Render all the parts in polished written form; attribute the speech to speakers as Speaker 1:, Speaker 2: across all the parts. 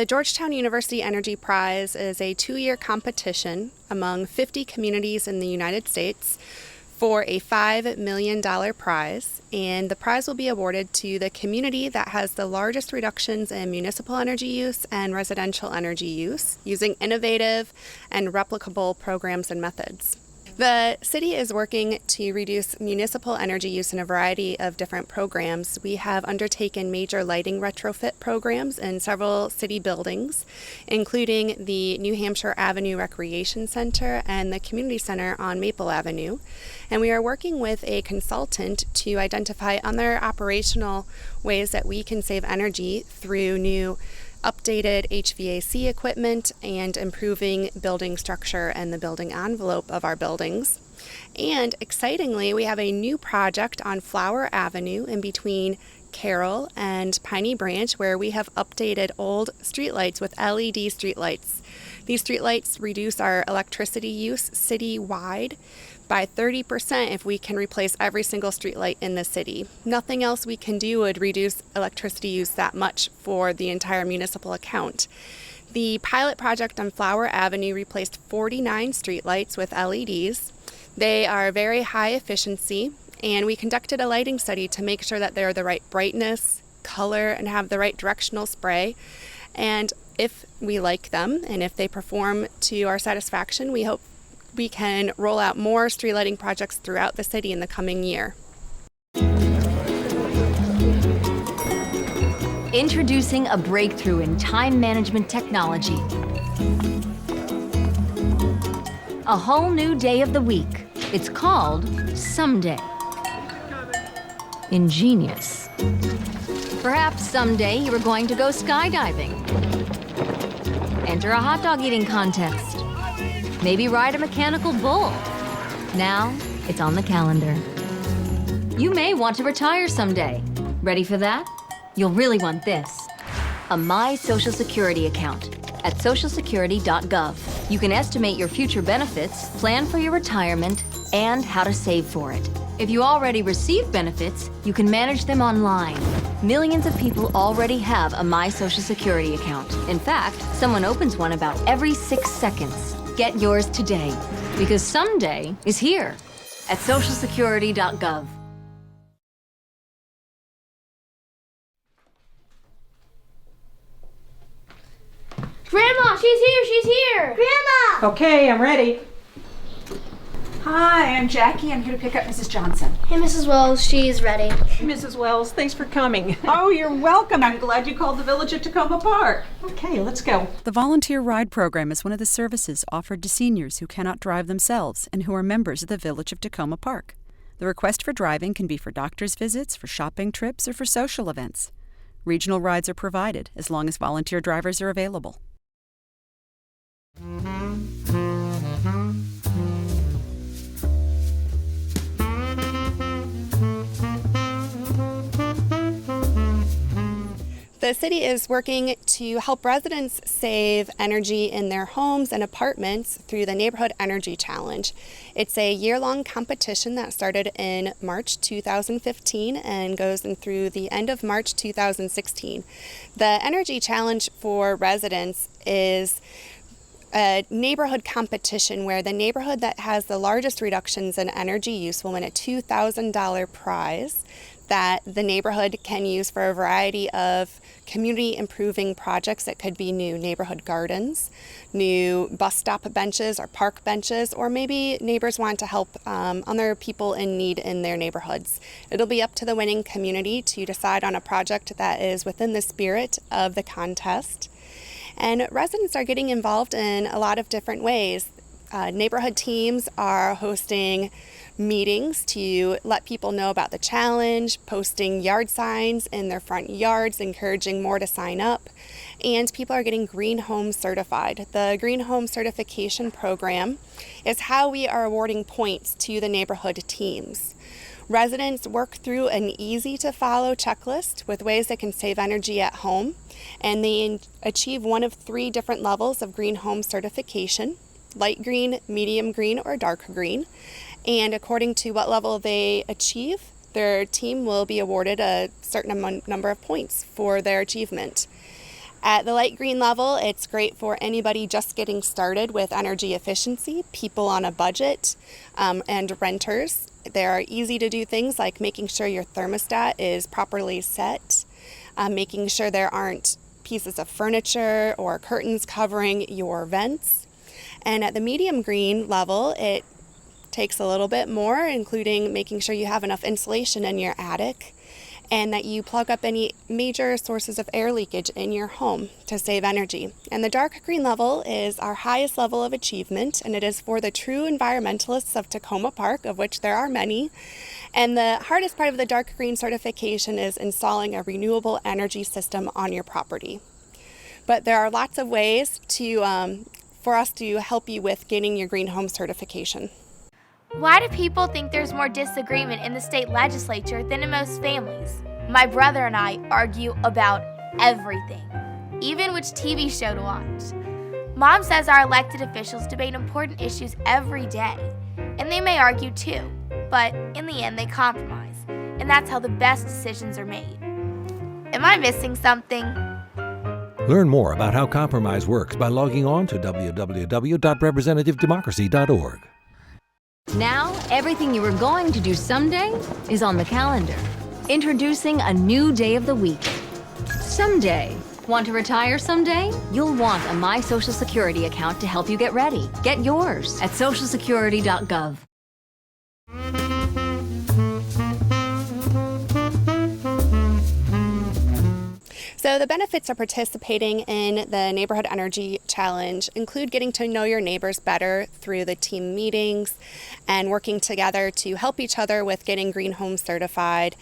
Speaker 1: The Georgetown University Energy Prize is a 2-year competition among 50 communities in the United States for a $5 million prize, and the prize will be awarded to the community that has the largest reductions in municipal energy use and residential energy use using innovative and replicable programs and methods. The city is working to reduce municipal energy use in a variety of different programs. We have undertaken major lighting retrofit programs in several city buildings, including the New Hampshire Avenue Recreation Center and the Community Center on Maple Avenue. And we are working with a consultant to identify other operational ways that we can save energy through new updated HVAC equipment and improving building structure and the building envelope of our buildings. And excitingly, we have a new project on Flower Avenue in between Carroll and Piney Branch where we have updated old streetlights with LED streetlights. These streetlights reduce our electricity use citywide by 30% if we can replace every single streetlight in the city. Nothing else we can do would reduce electricity use that much for the entire municipal account. The pilot project on Flower Avenue replaced 49 streetlights with LEDs. They are very high efficiency, and we conducted a lighting study to make sure that they're the right brightness, color, and have the right directional spray. And if we like them and if they perform to our satisfaction, we hope we can roll out more street lighting projects throughout the city in the coming year.
Speaker 2: Introducing a breakthrough in time management technology. A whole new day of the week. It's called Someday. Ingenious. Perhaps someday you are going to go skydiving. Enter a hot dog eating contest. Maybe ride a mechanical bull. Now, it's on the calendar. You may want to retire someday. Ready for that? You'll really want this. A My Social Security account at socialsecurity.gov. You can estimate your future benefits, plan for your retirement, and how to save for it. If you already receive benefits, you can manage them online. Millions of people already have a My Social Security account. In fact, someone opens one about every 6 seconds. Get yours today, because someday is here at socialsecurity.gov.
Speaker 3: Grandma, she's here! Grandma!
Speaker 4: Okay, I'm ready. Hi, I'm Jackie. I'm here to pick up Mrs. Johnson.
Speaker 3: Hey, Mrs. Wells, she's ready.
Speaker 4: Mrs. Wells, thanks for coming. Oh, you're welcome. I'm glad you called the village of Takoma Park. Okay, let's go.
Speaker 5: The Volunteer Ride Program is one of the services offered to seniors who cannot drive themselves and who are members of the village of Takoma Park. The request for driving can be for doctor's visits, for shopping trips, or for social events. Regional rides are provided as long as volunteer drivers are available.
Speaker 1: The city is working to help residents save energy in their homes and apartments through the Neighborhood Energy Challenge. It's a year-long competition that started in March 2015 and goes through the end of March 2016. The Energy Challenge for residents is a neighborhood competition where the neighborhood that has the largest reductions in energy use will win a $2,000 prize that the neighborhood can use for a variety of community improving projects. That could be new neighborhood gardens, new bus stop benches or park benches, or maybe neighbors want to help other people in need in their neighborhoods. It'll be up to the winning community to decide on a project that is within the spirit of the contest. And residents are getting involved in a lot of different ways. Neighborhood teams are hosting meetings to let people know about the challenge, posting yard signs in their front yards, encouraging more to sign up, and people are getting Green Home certified. The Green Home certification program is how we are awarding points to the neighborhood teams. Residents work through an easy-to-follow checklist with ways they can save energy at home, and they achieve one of 3 different levels of Green Home certification: light green, medium green, or dark green. And according to what level they achieve, their team will be awarded a certain number of points for their achievement. At the light green level, it's great for anybody just getting started with energy efficiency, people on a budget, and renters. There are easy to do things like making sure your thermostat is properly set, making sure there aren't pieces of furniture or curtains covering your vents. And at the medium green level, it takes a little bit more, including making sure you have enough insulation in your attic and that you plug up any major sources of air leakage in your home to save energy. And the dark green level is our highest level of achievement, and it is for the true environmentalists of Takoma Park, of which there are many. And the hardest part of the dark green certification is installing a renewable energy system on your property. But there are lots of ways for us to help you with getting your green home certification.
Speaker 3: Why do people think there's more disagreement in the state legislature than in most families? My brother and I argue about everything, even which TV show to watch. Mom says our elected officials debate important issues every day, and they may argue too, but in the end they compromise, and that's how the best decisions are made. Am I missing something?
Speaker 6: Learn more about how compromise works by logging on to www.representativedemocracy.org.
Speaker 2: Now, everything you were going to do someday is on the calendar. Introducing a new day of the week. Someday. Want to retire someday? You'll want a My Social Security account to help you get ready. Get yours at socialsecurity.gov.
Speaker 1: So the benefits of participating in the Neighborhood Energy Challenge include getting to know your neighbors better through the team meetings and working together to help each other with getting green home certified,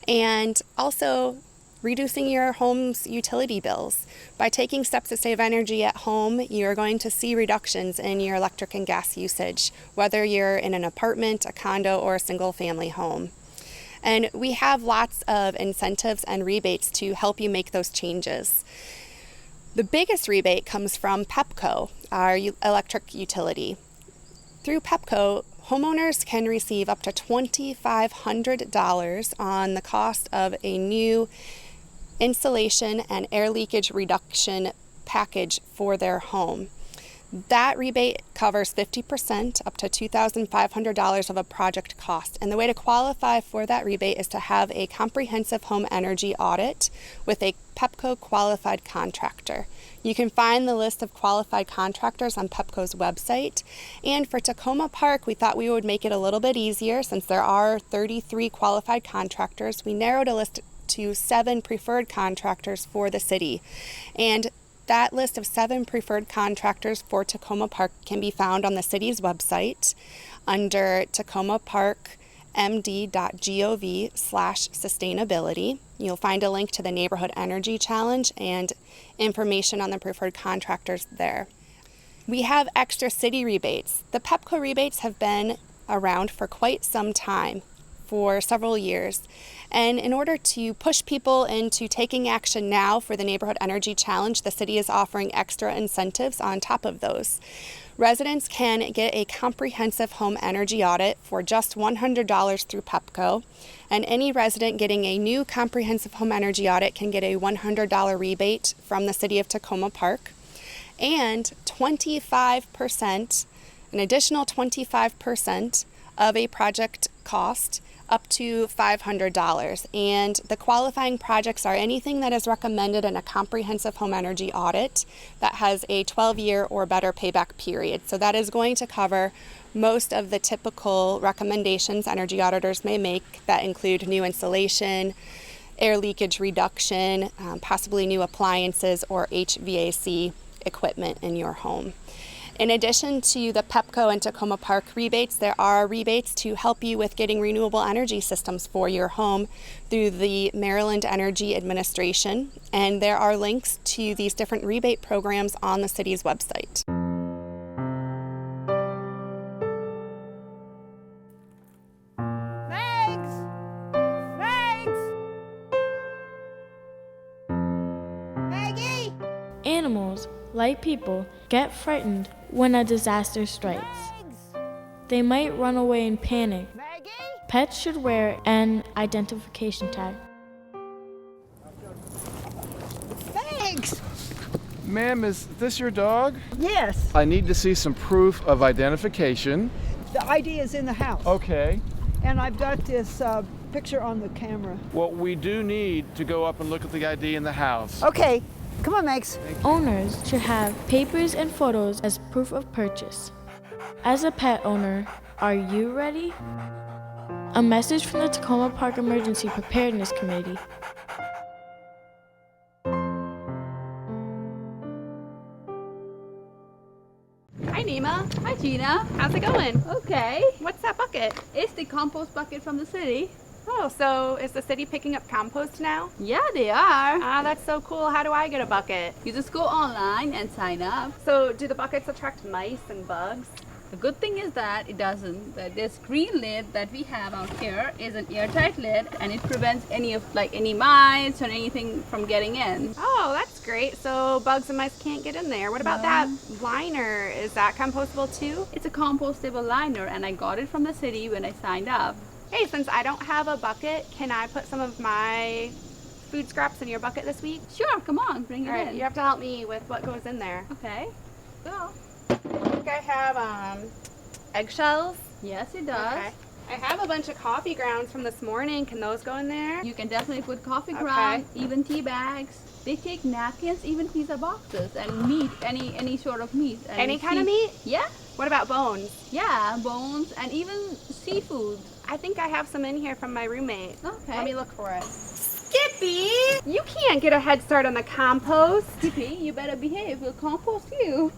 Speaker 1: and also reducing your home's utility bills. By taking steps to save energy at home, you're going to see reductions in your electric and gas usage, whether you're in an apartment, a condo, or a single family home. And we have lots of incentives and rebates to help you make those changes. The biggest rebate comes from Pepco, our electric utility. Through Pepco, homeowners can receive up to $2,500 on the cost of a new insulation and air leakage reduction package for their home. That rebate covers 50% up to $2,500 of a project cost. And the way to qualify for that rebate is to have a comprehensive home energy audit with a Pepco qualified contractor. You can find the list of qualified contractors on Pepco's website. And for Takoma Park, we thought we would make it a little bit easier since there are 33 qualified contractors. We narrowed a list to 7 preferred contractors for the city. And that list of 7 preferred contractors for Takoma Park can be found on the city's website under takomaparkmd.gov/sustainability. You'll find a link to the Neighborhood Energy Challenge and information on the preferred contractors there. We have extra city rebates. The Pepco rebates have been around for quite some time, for several years. And in order to push people into taking action now for the Neighborhood Energy Challenge, the city is offering extra incentives on top of those. Residents can get a comprehensive home energy audit for just $100 through Pepco, and any resident getting a new comprehensive home energy audit can get a $100 rebate from the city of Takoma Park, and 25%, an additional 25% of a project cost up to $500. And the qualifying projects are anything that is recommended in a comprehensive home energy audit that has a 12-year or better payback period. So that is going to cover most of the typical recommendations energy auditors may make that include new insulation, air leakage reduction, possibly new appliances or HVAC equipment in your home. In addition to the Pepco and Takoma Park rebates, there are rebates to help you with getting renewable energy systems for your home through the Maryland Energy Administration, and there are links to these different rebate programs on the city's website.
Speaker 7: Animals, like people, get frightened when a disaster strikes. They might run away in panic. Pets should wear an identification tag.
Speaker 8: Thanks! Ma'am, is this your dog?
Speaker 9: Yes,
Speaker 8: I need to see some proof of identification.
Speaker 9: the ID is in the house.
Speaker 8: Okay.
Speaker 9: And I've got this picture on the camera.
Speaker 8: Well, we do need to go up and look at the ID in the house.
Speaker 9: Okay, come on, Max.
Speaker 7: Owners should have papers and photos as proof of purchase. As a pet owner, are you ready? A message from the Takoma Park Emergency Preparedness Committee.
Speaker 1: Hi, Nima.
Speaker 10: Hi, Gina.
Speaker 1: How's it going?
Speaker 10: Okay.
Speaker 1: What's that bucket?
Speaker 10: It's the compost bucket from the city.
Speaker 1: Oh, so is the city picking up compost now?
Speaker 10: Yeah, they are.
Speaker 1: Ah, that's so cool. How do I get a bucket?
Speaker 10: You just go online and sign up.
Speaker 1: So do the buckets attract mice and bugs?
Speaker 10: The good thing is that it doesn't. That this green lid that we have out here is an airtight lid, and it prevents any mice or anything from getting in.
Speaker 1: Oh, that's great. So bugs and mice can't get in there. What about that liner? Is that compostable too?
Speaker 10: It's a compostable liner, and I got it from the city when I signed up.
Speaker 1: Hey, since I don't have a bucket, can I put some of my food scraps in your bucket this week?
Speaker 10: Sure, come on, bring it
Speaker 1: All right,
Speaker 10: in.
Speaker 1: you have to help me with what goes in there.
Speaker 10: Okay. Go.
Speaker 1: I think I have eggshells.
Speaker 10: Yes, it does.
Speaker 1: Okay. I have a bunch of coffee grounds from this morning. Can those go in there?
Speaker 10: You can definitely put coffee
Speaker 1: Okay.
Speaker 10: ground, even tea bags. They take napkins, even pizza boxes, and meat, any sort of meat. And
Speaker 1: Any kind of meat?
Speaker 10: Yeah.
Speaker 1: What about bones?
Speaker 10: Yeah, bones and even seafood.
Speaker 1: I think I have some in here from my roommate.
Speaker 10: Okay.
Speaker 1: Let me look for it. Skippy! You can't get a head start on the compost.
Speaker 10: Skippy, you better behave. We'll compost you.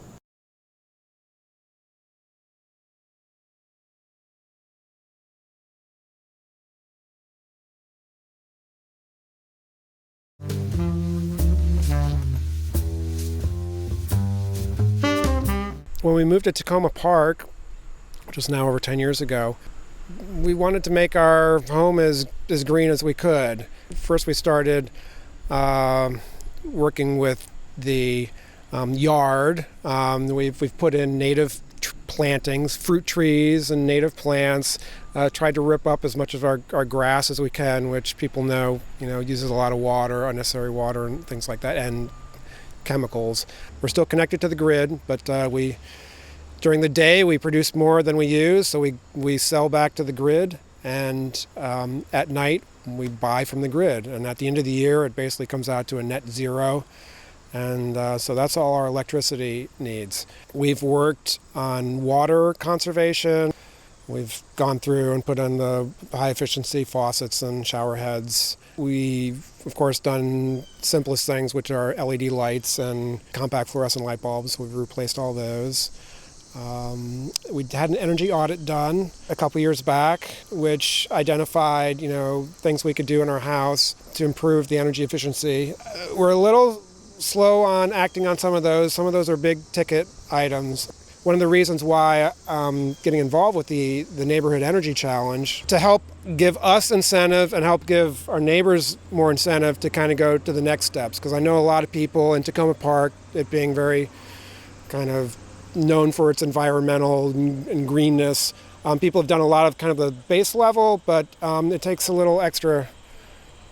Speaker 11: When we moved to Takoma Park, which was now over 10 years ago, we wanted to make our home as green as we could. First we started working with the yard. We've put in native plantings, fruit trees and native plants, tried to rip up as much of our grass as we can, which people know, uses a lot of water, unnecessary water and things like that, and chemicals. We're still connected to the grid, but during the day we produce more than we use, so we sell back to the grid, and at night we buy from the grid. And at the end of the year it basically comes out to a net zero, and so that's all our electricity needs. We've worked on water conservation. We've gone through and put in the high efficiency faucets and shower heads. We've, of course, done simplest things, which are LED lights and compact fluorescent light bulbs. We've replaced all those. We had an energy audit done a couple years back, which identified, things we could do in our house to improve the energy efficiency. We're a little slow on acting on some of those. Some of those are big ticket items. One of the reasons why I'm getting involved with the Neighborhood Energy Challenge, to help give us incentive and help give our neighbors more incentive to kind of go to the next steps. Because I know a lot of people in Takoma Park, it being very kind of known for its environmental and greenness, people have done a lot of kind of the base level, but it takes a little extra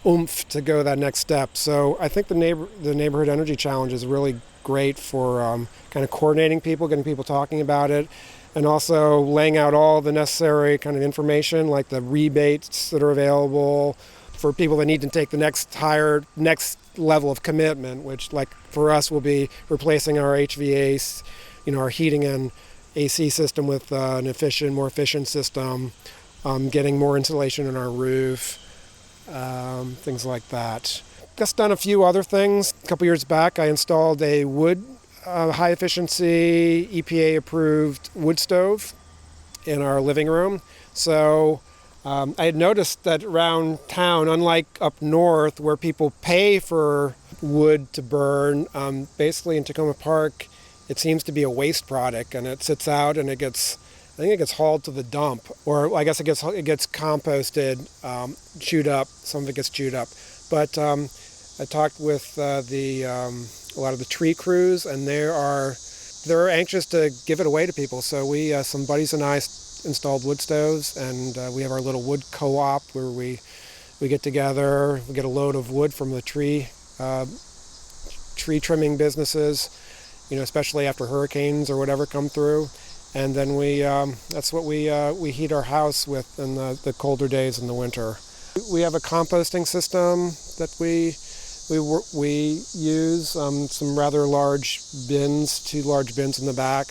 Speaker 11: oomph to go that next step. So I think the Neighborhood Energy Challenge is really great for kind of coordinating people, getting people talking about it, and also laying out all the necessary kind of information, like the rebates that are available for people that need to take the next level of commitment, which, like for us, will be replacing our HVAC, our heating and AC system with an more efficient system, getting more insulation in our roof, things like that. Just done a few other things. A couple years back, I installed a wood, high efficiency, EPA approved wood stove in our living room. So I had noticed that around town, unlike up north where people pay for wood to burn, basically in Takoma Park, it seems to be a waste product, and it sits out and I think it gets hauled to the dump, or I guess it gets composted, chewed up. Some of it gets chewed up. But I talked with a lot of the tree crews, and they're anxious to give it away to people. So some buddies and I installed wood stoves, and we have our little wood co-op where we get together, we get a load of wood from the tree tree trimming businesses, especially after hurricanes or whatever come through. And then that's what we heat our house with in the colder days in the winter. We have a composting system that we use, some rather large bins, 2 large bins in the back.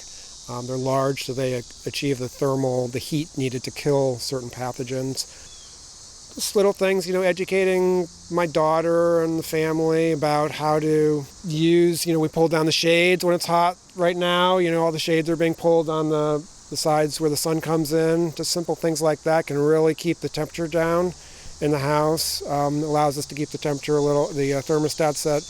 Speaker 11: They're large, so they achieve the heat needed to kill certain pathogens. Just little things, educating my daughter and the family about how to use, we pull down the shades when it's hot right now. All the shades are being pulled on the sides where the sun comes in. Just simple things like that can really keep the temperature down in the house. Allows us to keep the temperature the thermostat set,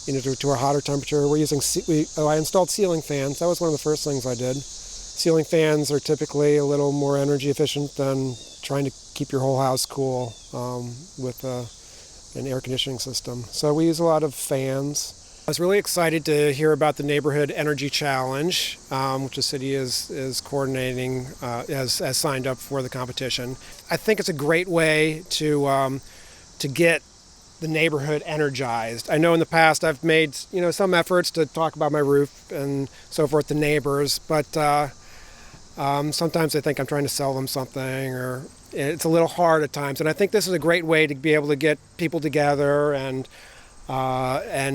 Speaker 11: to a hotter temperature. I installed ceiling fans. That was one of the first things I did. Ceiling fans are typically a little more energy efficient than trying to keep your whole house cool with an air conditioning system. So we use a lot of fans. I was really excited to hear about the Neighborhood Energy Challenge, which the city is coordinating, has signed up for the competition. I think it's a great way to get the neighborhood energized. I know in the past I've made some efforts to talk about my roof and so forth to neighbors, but sometimes they think I'm trying to sell them something, or it's a little hard at times. And I think this is a great way to be able to get people together and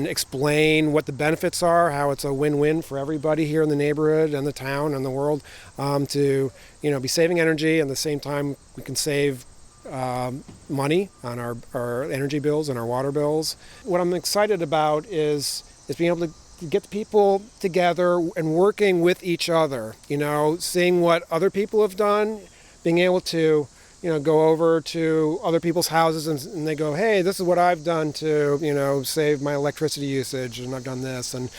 Speaker 11: explain what the benefits are, how it's a win-win for everybody here in the neighborhood and the town and the world, to be saving energy, and at the same time we can save money on our energy bills and our water bills. What I'm excited about is being able to get the people together and working with each other, seeing what other people have done, being able to go over to other people's houses and they go, hey, this is what I've done to, save my electricity usage, and I've done this, and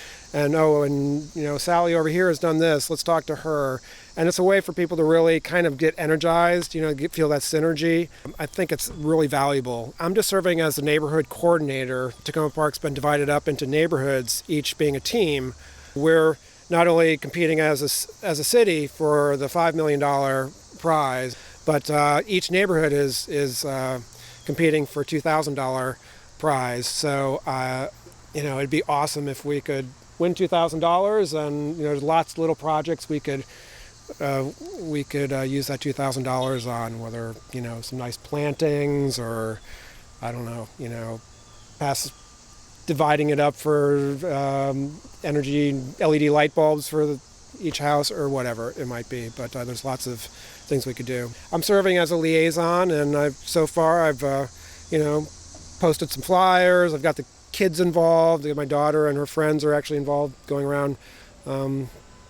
Speaker 11: Sally over here has done this, let's talk to her. And it's a way for people to really kind of get energized, feel that synergy. I think it's really valuable. I'm just serving as the neighborhood coordinator. Takoma Park's been divided up into neighborhoods, each being a team. We're not only competing as a city for the $5 million prize, but each neighborhood is competing for $2,000 prize. So, it'd be awesome if we could win $2,000, and there's lots of little projects we could use that $2,000 on, whether some nice plantings, or I don't know, dividing it up for energy LED light bulbs for each house, or whatever it might be. But there's lots of things we could do. I'm serving as a liaison, and I've posted some flyers. I've got the kids involved. My daughter and her friends are actually involved, going around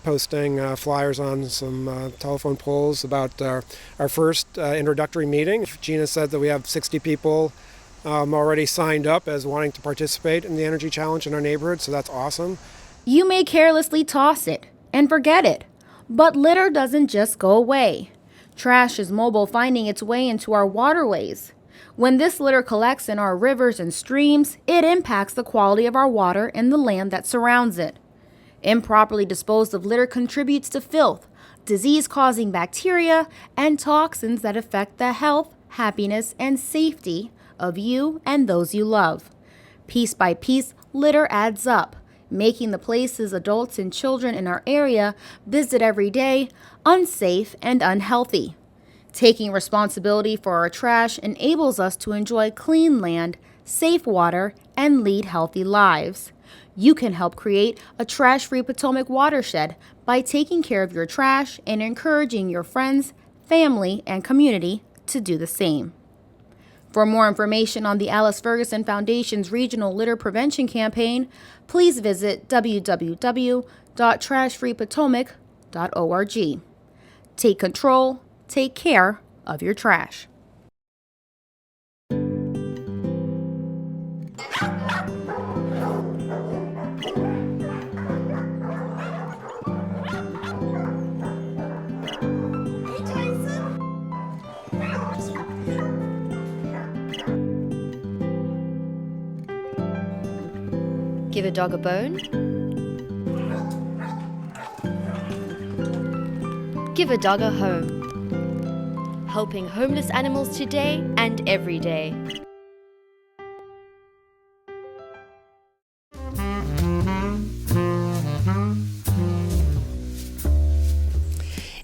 Speaker 11: posting flyers on some telephone poles about our first introductory meeting. Gina said that we have 60 people already signed up as wanting to participate in the energy challenge in our neighborhood, so that's awesome.
Speaker 12: You may carelessly toss it and forget it, but litter doesn't just go away. Trash is mobile, finding its way into our waterways. When this litter collects in our rivers and streams, it impacts the quality of our water and the land that surrounds it. Improperly disposed of litter contributes to filth, disease-causing bacteria, and toxins that affect the health, happiness, and safety of you and those you love. Piece by piece, litter adds up, making the places adults and children in our area visit every day unsafe and unhealthy. Taking responsibility for our trash enables us to enjoy clean land, safe water, and lead healthy lives. You can help create a trash-free Potomac watershed by taking care of your trash and encouraging your friends, family, and community to do the same. For more information on the Alice Ferguson Foundation's Regional Litter Prevention Campaign, please visit www.trashfreepotomac.org. Take control, take care of your trash.
Speaker 2: Give a dog a bone? Give a dog a home. Helping homeless animals today and every day.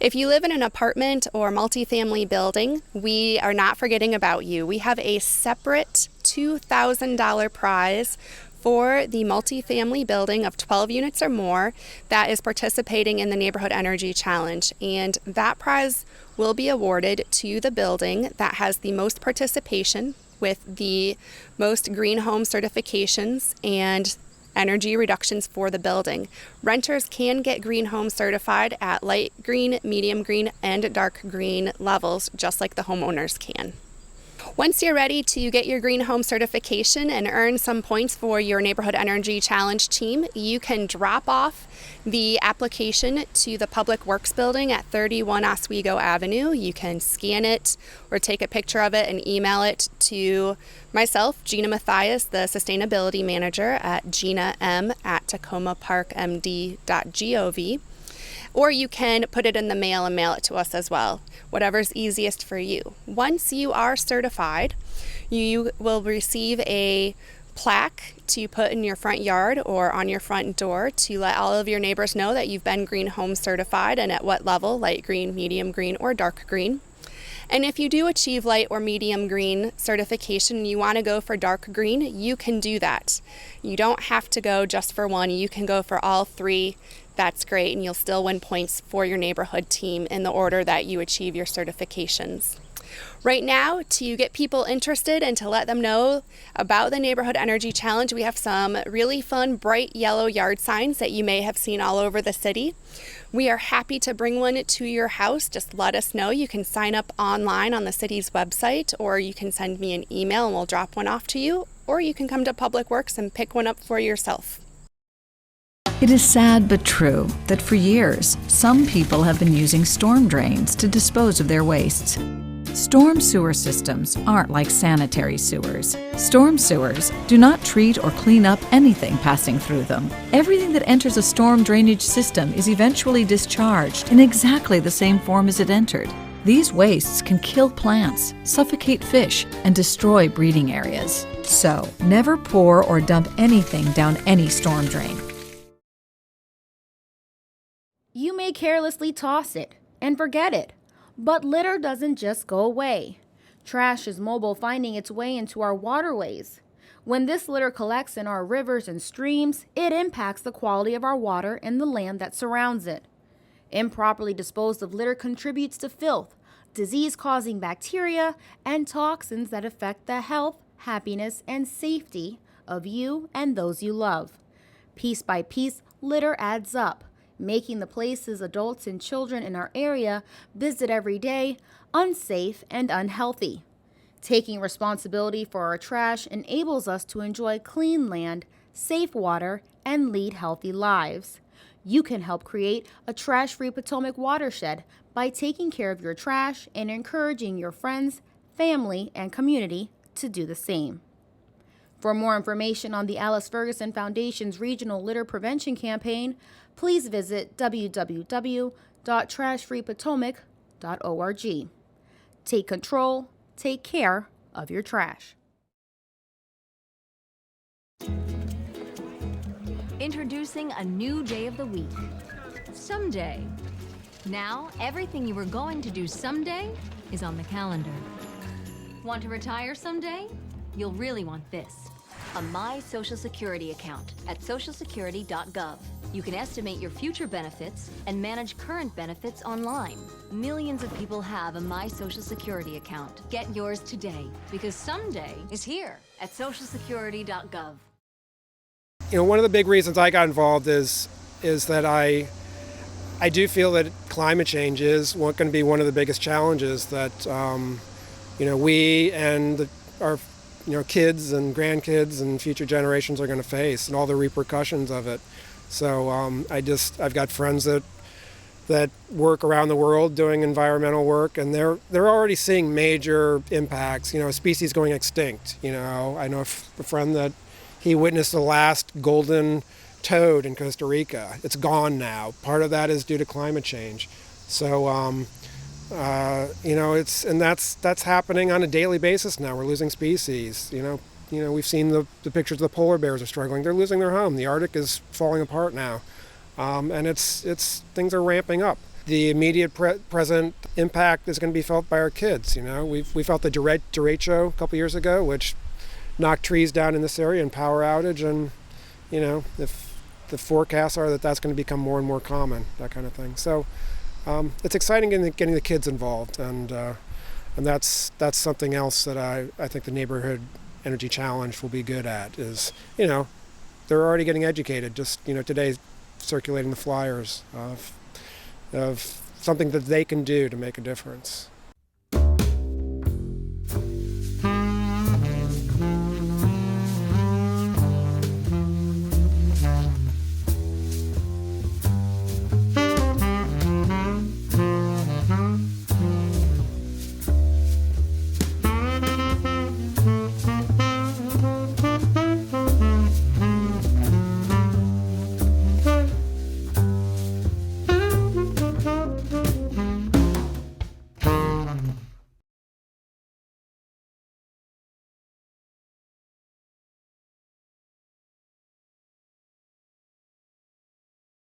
Speaker 1: If you live in an apartment or multifamily building, we are not forgetting about you. We have a separate $2,000 prize for the multifamily building of 12 units or more that is participating in the Neighborhood Energy Challenge. And that prize will be awarded to the building that has the most participation with the most green home certifications and energy reductions for the building. Renters can get green home certified at light green, medium green, and dark green levels, just like the homeowners can. Once you're ready to get your green home certification and earn some points for your Neighborhood Energy Challenge team, you can drop off the application to the Public Works building at 31 Oswego Avenue. You can scan it or take a picture of it and email it to myself, Gina Mathias, the Sustainability Manager at ginaM@takomaparkmd.gov. Or you can put it in the mail and mail it to us as well, whatever's easiest for you. Once you are certified, you will receive a plaque to put in your front yard or on your front door to let all of your neighbors know that you've been green home certified and at what level, light green, medium green, or dark green. And if you do achieve light or medium green certification and you want to go for dark green, you can do that. You don't have to go just for one, you can go for all three. That's great, and you'll still win points for your neighborhood team in the order that you achieve your certifications. Right now, to get people interested and to let them know about the Neighborhood Energy Challenge, we have some really fun bright yellow yard signs that you may have seen all over the city. We are happy to bring one to your house. Just let us know. You can sign up online on the city's website, or you can send me an email and we'll drop one off to you, or you can come to Public Works and pick one up for yourself.
Speaker 13: It is sad but true that for years, some people have been using storm drains to dispose of their wastes. Storm sewer systems aren't like sanitary sewers. Storm sewers do not treat or clean up anything passing through them. Everything that enters a storm drainage system is eventually discharged in exactly the same form as it entered. These wastes can kill plants, suffocate fish, and destroy breeding areas. So, never pour or dump anything down any storm drain.
Speaker 12: You may carelessly toss it and forget it, but litter doesn't just go away. Trash is mobile, finding its way into our waterways. When this litter collects in our rivers and streams, it impacts the quality of our water and the land that surrounds it. Improperly disposed of litter contributes to filth, disease-causing bacteria, and toxins that affect the health, happiness, and safety of you and those you love. Piece by piece, litter adds up, making the places adults and children in our area visit every day unsafe and unhealthy. Taking responsibility for our trash enables us to enjoy clean land, safe water, and lead healthy lives. You can help create a trash-free Potomac watershed by taking care of your trash and encouraging your friends, family, and community to do the same. For more information on the Alice Ferguson Foundation's Regional Litter Prevention Campaign, please visit www.trashfreepotomac.org. Take control, take care of your trash.
Speaker 2: Introducing a new day of the week. Someday. Now, everything you were going to do someday is on the calendar. Want to retire someday? You'll really want this. A My Social Security account at socialsecurity.gov. You can estimate your future benefits and manage current benefits online. Millions of people have a My Social Security account. Get yours today, because someday is here at socialsecurity.gov.
Speaker 11: You know, one of the big reasons I got involved is that I do feel that climate change is going to be one of the biggest challenges that we and our kids and grandkids and future generations are going to face, and all the repercussions of it. So I've got friends that work around the world doing environmental work, and they're already seeing major impacts. Species going extinct. I know a friend that he witnessed the last golden toad in Costa Rica. It's gone now. Part of that is due to climate change. So that's happening on a daily basis now. We're losing species. We've seen the pictures of the polar bears are struggling. They're losing their home. The Arctic is falling apart now, and it's things are ramping up. the immediate present impact is going to be felt by our kids. You know, we felt the derecho a couple years ago, which knocked trees down in this area and power outage, and you know, if the forecasts are that that's going to become more and more common, that kind of thing. So it's exciting getting the kids involved, and that's something else that I think the Neighborhood Energy Challenge will be good at. Is, you know, they're already getting educated. Just, you know, today circulating the flyers of something that they can do to make a difference.